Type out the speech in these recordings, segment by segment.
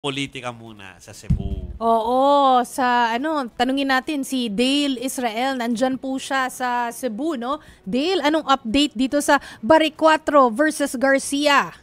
politika muna sa Cebu. Oo, sa ano, tanungin natin si Dale Israel. Nandyan po siya sa Cebu, no? Dale, anong update dito sa Bari 4 versus Garcia?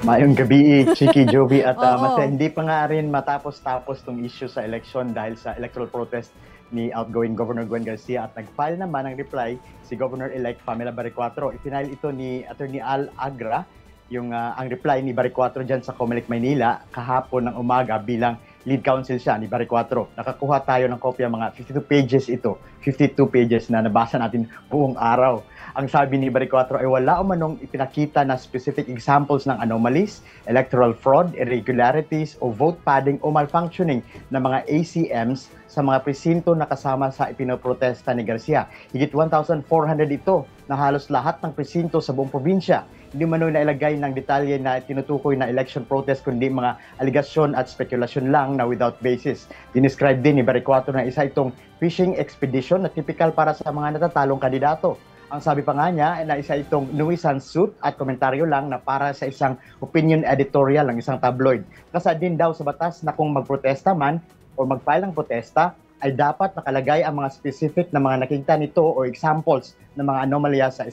Mayong gabi, Chiki, Jovi at Mase. Oo. Hindi pa nga rin matapos-tapos tong issue sa election dahil sa electoral protest ni outgoing Governor Gwen Garcia at nag-file naman ng reply si Governor-elect Pamela Baricuatro. Ipinail ito ni Attorney Al Agra, ang reply ni Baricuatro dyan sa Comelec, Maynila kahapon ng umaga bilang lead counsel siya ni Baricuatro. Nakakuha tayo ng kopya, mga 52 pages ito. 52 pages na nabasa natin buong araw. Ang sabi ni Baricuatro ay wala umanong ipinakita na specific examples ng anomalies, electoral fraud, irregularities o vote padding o malfunctioning ng mga ACMs sa mga presinto na kasama sa ipinoprotesta ni Garcia. Higit 1,400 ito na halos lahat ng presinto sa buong probinsya. Hindi man na ilagay ng detalye na tinutukoy na election protest kundi mga aligasyon at spekulasyon lang na without basis. Dinescribe din ni Baricuatro na isa itong fishing expedition na typical para sa mga natatalong kandidato. Ang sabi pa nga niya na isa itong nuisance suit at komentaryo lang na para sa isang opinion editorial ng isang tabloid. Kasi din daw sa batas na kung magprotesta man o mag-file ng protesta, ay dapat nakalagay ang mga specific na mga nakita nito o examples ng mga anomalya sa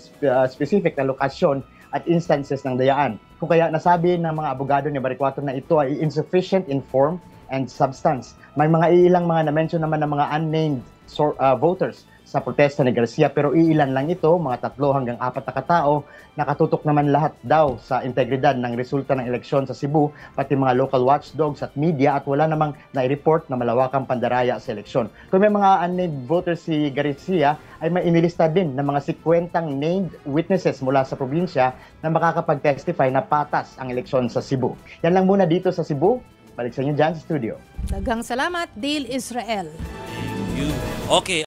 specific na lokasyon at instances ng dayaan. Kung kaya nasabi ng mga abogado ni Baricuatro na ito ay insufficient in form and substance. May mga ilang mga na-mention naman ng mga unnamed voters sa protesta ni Garcia pero iilan lang ito, mga 3 hanggang 4 na katao, nakatutok naman lahat daw sa integridad ng resulta ng eleksyon sa Cebu, pati mga local watchdogs at media at wala namang nai-report na malawakang pandaraya sa eleksyon. Kung may mga unnamed voters si Garcia, ay may inilista din ng mga 50 named witnesses mula sa probinsya na makakapag-testify na patas ang eleksyon sa Cebu. Yan lang muna dito sa Cebu. Balik sa inyo dyan sa studio. Daghang salamat, Dale Israel. Thank you. Okay.